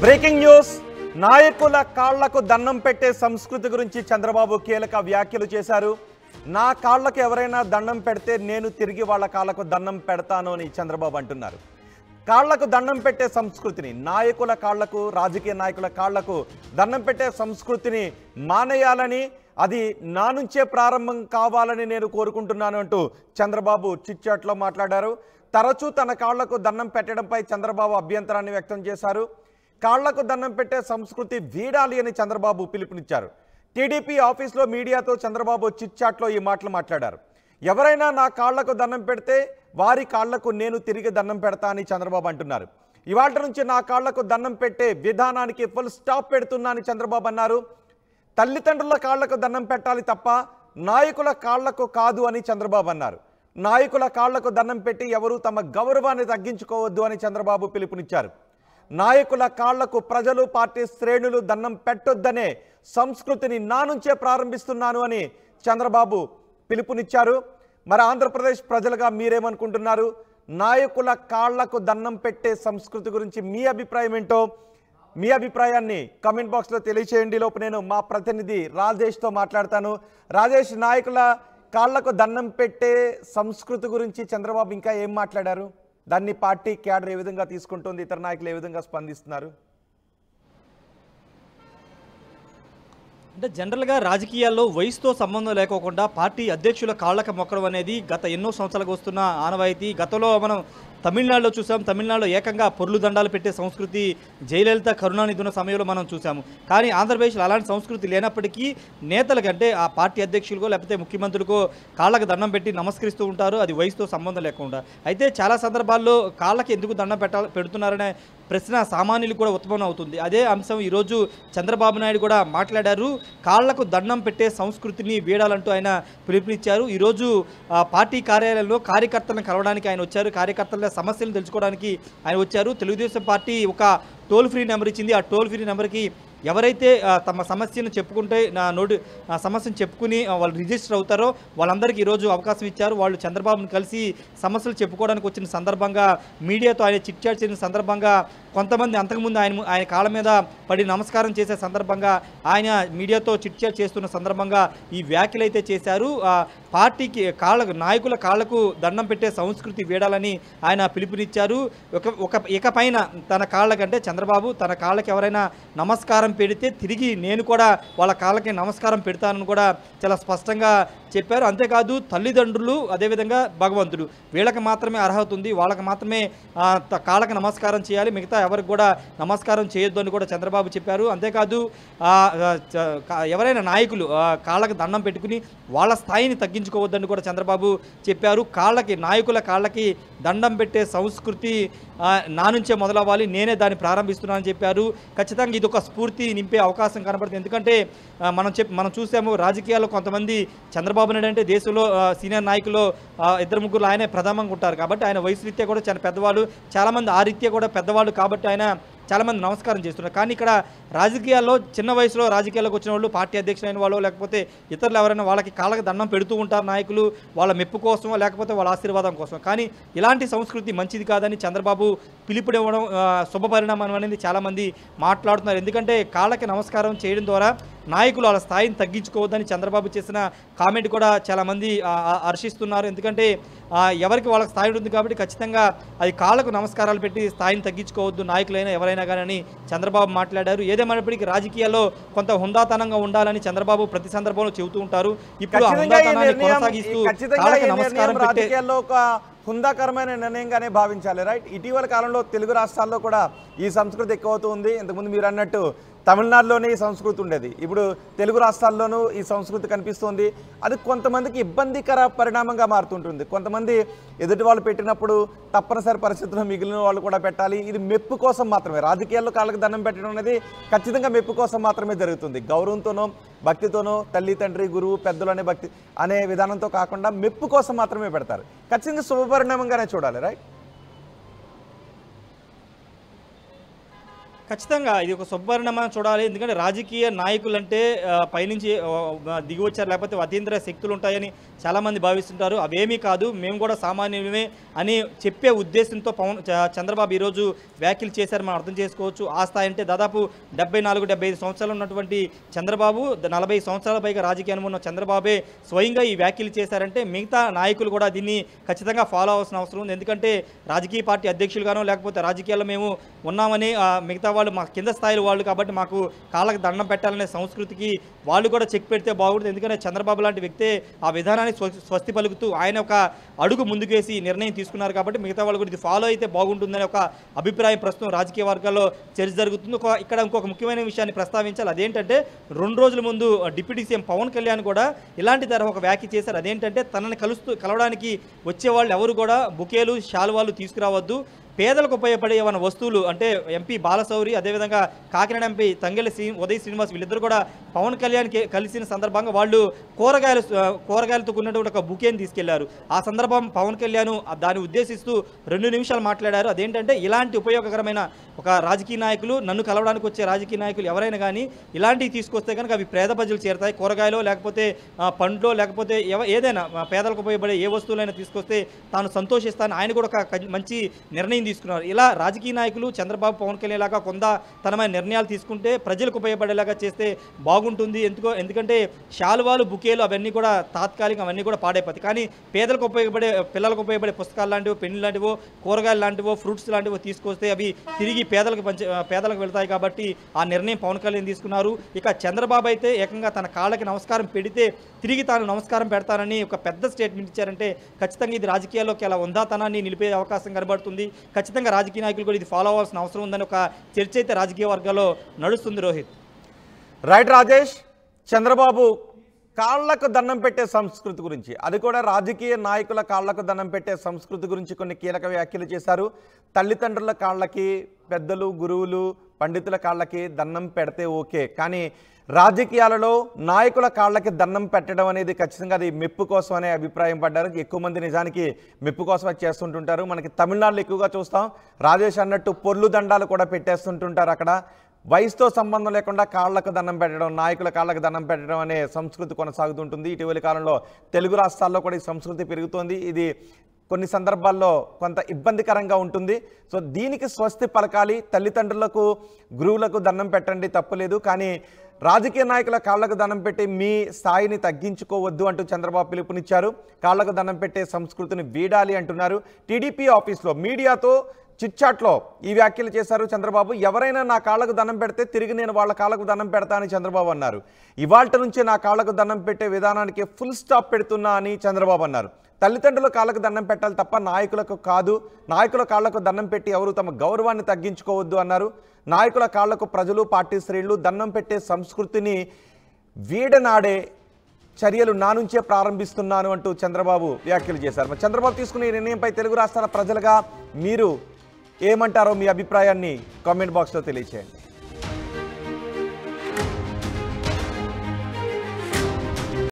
Breaking news నాయకుల కాళ్లకు దండం పెట్టే సంస్కృతి గురించి చంద్రబాబు కీలక వ్యాఖ్యలు చేశారు. నా కాళ్లకు ఎవరైనా దండం పెడితే నేను తిరిగి వాళ్ళ కాళ్లకు దండం పెడతాను అని చంద్రబాబు అంటున్నారు. కాళ్లకు దండం పెట్టే సంస్కృతిని, నాయకుల కాళ్లకు, రాజకీయ నాయకుల కాళ్లకు దండం పెట్టే సంస్కృతిని మానేయాలని, అది నా నుంచే ప్రారంభం కావాలని నేను కోరుకుంటున్నాను అంటూ చంద్రబాబు చిట్ చాట్లో మాట్లాడారు. తరచూ తన కాళ్లకు దండం పెట్టడంపై చంద్రబాబు అభ్యంతరాన్ని వ్యక్తం చేశారు. కాళ్లకు దండం పెట్టే సంస్కృతి వీడాలి అని చంద్రబాబు పిలుపునిచ్చారు. టీడీపీ ఆఫీస్లో మీడియాతో చంద్రబాబు చిట్ చాట్లో ఈ మాటలు మాట్లాడారు. ఎవరైనా నా కాళ్లకు దండం పెడితే వారి కాళ్లకు నేను తిరిగి దండం పెడతా అని చంద్రబాబు అంటున్నారు. ఇవాళ నుంచి నా కాళ్లకు దండం పెట్టే విధానానికి ఫుల్ స్టాప్ పెడుతున్నా అని చంద్రబాబు అన్నారు. తల్లిదండ్రుల కాళ్లకు దండం పెట్టాలి తప్ప నాయకుల కాళ్లకు కాదు అని చంద్రబాబు అన్నారు. నాయకుల కాళ్లకు దండం పెట్టి ఎవరూ తమ గౌరవాన్ని తగ్గించుకోవద్దు అని చంద్రబాబు పిలుపునిచ్చారు. నాయకుల కాళ్లకు ప్రజలు, పార్టీ శ్రేణులు దండం పెట్టొద్దనే సంస్కృతిని నా నుంచే ప్రారంభిస్తున్నాను అని చంద్రబాబు పిలుపునిచ్చారు. మరి ఆంధ్రప్రదేశ్ ప్రజలుగా మీరేమనుకుంటున్నారు? నాయకుల కాళ్లకు దండం పెట్టే సంస్కృతి గురించి మీ అభిప్రాయం ఏంటో, మీ అభిప్రాయాన్ని కామెంట్ బాక్స్లో తెలియచేయండి. లోపు నేను మా ప్రతినిధి రాజేష్తో మాట్లాడతాను. రాజేష్, నాయకుల కాళ్లకు దండం పెట్టే సంస్కృతి గురించి చంద్రబాబు ఇంకా ఏం మాట్లాడారు? దాన్ని పార్టీ క్యాడర్ ఏ విధంగా తీసుకుంటుంది? ఇతర నాయకులు ఏ విధంగా స్పందిస్తున్నారు? అంటే జనరల్గా రాజకీయాల్లో వయసుతో సంబంధం లేకోకుండా పార్టీ అధ్యక్షుల కాళ్ళకు మొక్కడం అనేది గత ఎన్నో సంవత్సరాలకు వస్తున్న ఆనవాయితీ. గతంలో మనం తమిళనాడులో చూసాం. తమిళనాడులో ఏకంగా పొర్లు దండాలు పెట్టే సంస్కృతి జయలలిత, కరుణానిధి ఉన్న సమయంలో మనం చూసాము. కానీ ఆంధ్రప్రదేశ్లో అలాంటి సంస్కృతి లేనప్పటికీ నేతలకి, అంటే ఆ పార్టీ అధ్యక్షులకో లేకపోతే ముఖ్యమంత్రులకో కాళ్ళకు దండం పెట్టి నమస్కరిస్తూ ఉంటారు, అది వయసుతో సంబంధం లేకుండా. అయితే చాలా సందర్భాల్లో కాళ్ళకి ఎందుకు దండం పెడుతున్నారనే ప్రశ్న సామాన్యులు కూడా ఉత్పన్నం అవుతుంది. అదే అంశం ఈరోజు చంద్రబాబు నాయుడు కూడా మాట్లాడారు. కాళ్లకు దండం పెట్టే సంస్కృతిని వీడాలంటూ ఆయన పిలుపునిచ్చారు. ఈరోజు పార్టీ కార్యాలయంలో కార్యకర్తలను కలవడానికి ఆయన వచ్చారు. కార్యకర్తల సమస్యలను తెలుసుకోవడానికి ఆయన వచ్చారు. తెలుగుదేశం పార్టీ ఒక టోల్ ఫ్రీ నెంబర్ ఇచ్చింది. ఆ టోల్ ఫ్రీ నెంబర్కి ఎవరైతే తమ సమస్యను చెప్పుకుంటే సమస్యను చెప్పుకుని వాళ్ళు రిజిస్టర్ అవుతారో వాళ్ళందరికీ ఈరోజు అవకాశం ఇచ్చారు. వాళ్ళు చంద్రబాబును కలిసి సమస్యలు చెప్పుకోవడానికి వచ్చిన సందర్భంగా, మీడియాతో ఆయన చిట్ చాట్ చేసిన సందర్భంగా, కొంతమంది అంతకుముందు ఆయన కాళ్ళ మీద పడి నమస్కారం చేసే సందర్భంగా, ఆయన మీడియాతో చిట్ చాట్ చేస్తున్న సందర్భంగా ఈ వ్యాఖ్యలు అయితే చేశారు. పార్టీకి నాయకుల కాళ్లకు దండం పెట్టే సంస్కృతి వీడాలని ఆయన పిలుపునిచ్చారు. ఇకపైన తన కాళ్ళకంటే చంద్రబాబు తన కాళ్ళకి ఎవరైనా నమస్కారం పెడితే తిరిగి నేను కూడా వాళ్ళ కాళ్ళకి నమస్కారం పెడతానని కూడా చాలా స్పష్టంగా చెప్పారు. అంతేకాదు తల్లిదండ్రులు, అదేవిధంగా భగవంతుడు, వీళ్ళకి మాత్రమే అర్హత ఉంది, వాళ్ళకి మాత్రమే కాళ్ళకి నమస్కారం చేయాలి, మిగతా ఎవరికి కూడా నమస్కారం చేయొద్దు అని కూడా చంద్రబాబు చెప్పారు. అంతేకాదు ఎవరైనా నాయకులు కాళ్ళకి దండం పెట్టుకుని వాళ్ళ స్థాయిని తగ్గించుకోవద్దని కూడా చంద్రబాబు చెప్పారు. నాయకుల కాళ్ళకి దండం పెట్టే సంస్కృతి నా నుంచే మొదలవ్వాలి, నేనే దాన్ని ప్రారంభిస్తున్నానని చెప్పారు. ఖచ్చితంగా ఇది ఒక స్ఫూర్తి నింపే అవకాశం కనబడుతుంది. ఎందుకంటే మనం చూసాము రాజకీయాల్లో కొంతమంది చంద్రబాబు నాయుడు అంటే దేశంలో సీనియర్ నాయకులు ఇద్దరు ముగ్గురు ఆయనే ప్రథమంగా ఉంటారు. కాబట్టి ఆయన వయసు రీత్యా కూడా చాలా పెద్దవాళ్ళు, చాలామంది ఆ రీత్యా కూడా పెద్దవాళ్ళు, కాబట్టి ఆయన చాలామంది నమస్కారం చేస్తున్నారు. కానీ ఇక్కడ రాజకీయాల్లో చిన్న వయసులో రాజకీయాల్లోకి వచ్చిన వాళ్ళు, పార్టీ అధ్యక్షులైన వాళ్ళు, లేకపోతే ఇతరులు ఎవరైనా వాళ్ళకి కాళ్ళకి దండం పెడుతూ ఉంటారు నాయకులు, వాళ్ళ మెప్పు కోసమో లేకపోతే వాళ్ళ ఆశీర్వాదం కోసం. కానీ ఇలాంటి సంస్కృతి మంచిది కాదని చంద్రబాబు పిలుపునివ్వడం శుభపరిణామం అనేది చాలామంది మాట్లాడుతున్నారు. ఎందుకంటే కాళ్ళకి నమస్కారం చేయడం ద్వారా నాయకులు వాళ్ళ స్థాయిని తగ్గించుకోవద్దని చంద్రబాబు చేసిన కామెంట్ కూడా చాలామంది హర్షిస్తున్నారు. ఎందుకంటే ఎవరికి వాళ్ళ స్థాయి ఉంటుంది కాబట్టి ఖచ్చితంగా అది కాళ్ళకు నమస్కారాలు పెట్టి స్థాయిని తగ్గించుకోవద్దు నాయకులైనా ఎవరైనా కానీ చంద్రబాబు మాట్లాడారు. ఏదేమైనప్పటికీ రాజకీయాల్లో కొంత హుందాతనంగా ఉండాలని చంద్రబాబు ప్రతి సందర్భంలో చెబుతూ ఉంటారు. ఇప్పుడు ఆ హుందాతనాన్ని కొనసాగిస్తూ కాళ్ళకి నమస్కారం పెట్టే హుందాకరమైన నిర్ణయంగానే భావించాలి, రైట్? ఇటీవల కాలంలో తెలుగు రాష్ట్రాల్లో కూడా ఈ సంస్కృతి ఎక్కువ అవుతుంది. ఇంతకుముందు మీరు అన్నట్టు తమిళనాడులోనే ఈ సంస్కృతి ఉండేది, ఇప్పుడు తెలుగు రాష్ట్రాల్లోనూ ఈ సంస్కృతి కనిపిస్తుంది. అది కొంతమందికి ఇబ్బందికర పరిణామంగా మారుతుంటుంది. కొంతమంది ఎదుటి వాళ్ళు పెట్టినప్పుడు తప్పనిసరి పరిస్థితుల్లో మిగిలిన వాళ్ళు కూడా పెట్టాలి. ఇది మెప్పు కోసం మాత్రమే. రాజకీయాల్లో కాళ్ళకి దండం పెట్టడం అనేది ఖచ్చితంగా మెప్పు కోసం మాత్రమే జరుగుతుంది. గౌరవంతోనో, భక్తితోనో, తల్లి, తండ్రి, గురువు, పెద్దలు అనే భక్తి అనే విధానంతో కాకుండా మెప్పు కోసం మాత్రమే పెడతారు. ఖచ్చితంగా శుభపరిణామంగానే చూడాలి, రైట్? ఖచ్చితంగా ఇది ఒక శుభపరిణామం చూడాలి. ఎందుకంటే రాజకీయ నాయకులంటే పైనుంచి దిగి వచ్చారు, లేకపోతే అతీంద్రియ శక్తులు ఉంటాయని చాలామంది భావిస్తుంటారు. అవేమీ కాదు, మేము కూడా సామాన్యులమే అని చెప్పే ఉద్దేశంతో చంద్రబాబు ఈరోజు వ్యాఖ్యలు చేశారు. మనం అర్థం చేసుకోవచ్చు. ఆ స్థాయి అంటే దాదాపు 74-75 సంవత్సరాలు ఉన్నటువంటి చంద్రబాబు, 40 సంవత్సరాల పైగా రాజకీయ అనుభవం ఉన్న చంద్రబాబే స్వయంగా ఈ వ్యాఖ్యలు చేశారంటే మిగతా నాయకులు కూడా దీన్ని ఖచ్చితంగా ఫాలో అవ్వాల్సిన అవసరం ఉంది. ఎందుకంటే రాజకీయ పార్టీ అధ్యక్షులుగానో లేకపోతే రాజకీయాల్లో మేము ఉన్నామని మిగతా వాళ్ళు మా కింద స్థాయిలో వాళ్ళు కాబట్టి మాకు కాళ్ళకు దండం పెట్టాలనే సంస్కృతికి వాళ్ళు కూడా చెక్ పెడితే బాగుంటుంది. ఎందుకంటే చంద్రబాబు లాంటి వ్యక్తే ఆ విధానాన్ని స్వస్తి పలుకుతూ ఆయన ఒక అడుగు ముందుకేసి నిర్ణయం తీసుకున్నారు కాబట్టి మిగతా వాళ్ళు కూడా ఇది ఫాలో అయితే బాగుంటుందనే ఒక అభిప్రాయం ప్రస్తుతం రాజకీయ వర్గాల్లో చర్చ జరుగుతుంది. ఇక్కడ ఇంకొక ముఖ్యమైన విషయాన్ని ప్రస్తావించాలి. అదేంటంటే 2 రోజుల ముందు డిప్యూటీ సీఎం పవన్ కళ్యాణ్ కూడా ఇలాంటి తరహా ఒక వ్యాఖ్య చేశారు. అదేంటంటే తనని కలవడానికి వచ్చేవాళ్ళు ఎవరు కూడా బుకేలు శాలువాలు తీసుకురావద్దు, పేదలకు ఉపయోగపడే ఏమైనా వస్తువులు అంటే ఎంపీ బాలశౌరి అదేవిధంగా కాకినాడ ఎంపీ తంగెళ్ళ ఉదయ్ శ్రీనివాస్ వీళ్ళిద్దరు కూడా పవన్ కళ్యాణ్ కలిసిన సందర్భంగా వాళ్ళు కూరగాయలతో ఉన్నటువంటి ఒక బుకేని తీసుకెళ్లారు. ఆ సందర్భం పవన్ కళ్యాణ్ దాన్ని ఉద్దేశిస్తూ 2 నిమిషాలు మాట్లాడారు. అదేంటంటే ఇలాంటి ఉపయోగకరమైన ఒక రాజకీయ నాయకులు, నన్ను కలవడానికి వచ్చే రాజకీయ నాయకులు ఎవరైనా కానీ ఇలాంటివి తీసుకొస్తే కనుక అవి పేద ప్రజలు చేరుతాయి. కూరగాయలో లేకపోతే పండ్లో లేకపోతే ఏదైనా పేదలకు ఉపయోగపడే ఏ వస్తువులైనా తీసుకొస్తే తాను సంతోషిస్తాను. ఆయన కూడా ఒక మంచి నిర్ణయం తీసుకున్నారు. ఇలా రాజకీయ నాయకులు చంద్రబాబు పవన్ కళ్యాణ్ లాగా తనమైన నిర్ణయాలు తీసుకుంటే ప్రజలకు ఉపయోగపడేలాగా చేస్తే బాగుంటుంది. ఎందుకంటే శాలువాలు బుకేలు అవన్నీ కూడా తాత్కాలికం, అవన్నీ కూడా పాడైపోతాయి. కానీ పేదలకు ఉపయోగపడే పిల్లలకు ఉపయోగపడే పుస్తకాలు లాంటివో పెన్నులు లాంటివో కూరగాయలు లాంటివో ఫ్రూట్స్ లాంటివో తీసుకొస్తే అవి తిరిగి పేదలకు వెళ్తాయి. కాబట్టి ఆ నిర్ణయం పవన్ కళ్యాణ్ తీసుకున్నారు. ఇక చంద్రబాబు అయితే ఏకంగా తన కాళ్ళకి నమస్కారం పెడితే తిరిగి తాను నమస్కారం పెడతానని ఒక పెద్ద స్టేట్మెంట్ ఇచ్చారంటే ఖచ్చితంగా ఇది రాజకీయాల్లోకి అలా ఉందాతనాన్ని నిలిపే అవకాశం కనబడుతుంది. ఖచ్చితంగా రాజకీయ నాయకులు కూడా ఇది ఫాలో అవ్వాల్సిన అవసరం ఉందని ఒక చర్చ అయితే రాజకీయ వర్గాల్లో నడుస్తుంది. రోహిత్. రైట్ రాజేష్, చంద్రబాబు కాళ్లకు దండం పెట్టే సంస్కృతి గురించి, అది కూడా రాజకీయ నాయకుల కాళ్లకు దండం పెట్టే సంస్కృతి గురించి కొన్ని కీలక వ్యాఖ్యలు చేశారు. తల్లిదండ్రుల కాళ్ళకి, పెద్దలు గురువులు పండితుల కాళ్ళకి దండం పెడితే ఓకే, కానీ రాజకీయాలలో నాయకుల కాళ్ళకి దండం పెట్టడం అనేది ఖచ్చితంగా అది మెప్పు కోసం అనే అభిప్రాయం పడ్డారు. ఎక్కువ మంది నిజానికి మెప్పు కోసం చేస్తుంటుంటారు. మనకి తమిళనాడులో ఎక్కువగా చూస్తాం. రాజేష్ అన్నట్టు పొర్లు దండాలు కూడా పెట్టేస్తుంటుంటారు. అక్కడ వయసుతో సంబంధం లేకుండా కాళ్లకు దండం పెట్టడం, నాయకుల కాళ్ళకు దండం పెట్టడం అనే సంస్కృతి కొనసాగుతుంటుంది. ఇటీవలి కాలంలో తెలుగు రాష్ట్రాల్లో కూడా ఈ సంస్కృతి పెరుగుతోంది. ఇది కొన్ని సందర్భాల్లో కొంత ఇబ్బందికరంగా ఉంటుంది. సో దీనికి స్వస్తి పలకాలి. తల్లిదండ్రులకు గురువులకు దండం పెట్టండి, తప్పులేదు. కానీ రాజకీయ నాయకుల కాళ్లకు దండం పెట్టి మీ స్థాయిని తగ్గించుకోవద్దు అంటూ చంద్రబాబు పిలుపునిచ్చారు. కాళ్లకు దండం పెట్టే సంస్కృతిని వీడాలి అంటున్నారు. టీడీపీ ఆఫీస్లో మీడియాతో చిట్చాట్లో ఈ వ్యాఖ్యలు చేశారు చంద్రబాబు. ఎవరైనా నా కాళ్ళకు దండం పెడితే తిరిగి నేను వాళ్ళ కాళ్ళకు దండం పెడతా అని చంద్రబాబు అన్నారు. ఇవాళ నుంచి నా కాళ్ళకు దండం పెట్టే విధానానికి ఫుల్ స్టాప్ పెడుతున్నా అని చంద్రబాబు అన్నారు. తల్లిదండ్రుల కాళ్ళకు దండం పెట్టాలి తప్ప నాయకులకు కాదు. నాయకుల కాళ్లకు దండం పెట్టి ఎవరు తమ గౌరవాన్ని తగ్గించుకోవద్దు అన్నారు. నాయకుల కాళ్లకు ప్రజలు, పార్టీ శ్రేణులు దండం పెట్టే సంస్కృతిని వీడనాడే చర్యలు నా నుంచే ప్రారంభిస్తున్నాను అంటూ చంద్రబాబు వ్యాఖ్యలు చేశారు. చంద్రబాబు తీసుకున్న ఈ నిర్ణయంపై తెలుగు రాష్ట్రాల ప్రజలుగా మీరు ఏమంటారో మీ అభిప్రాయాన్ని కామెంట్ బాక్స్లో తెలియచేయండి.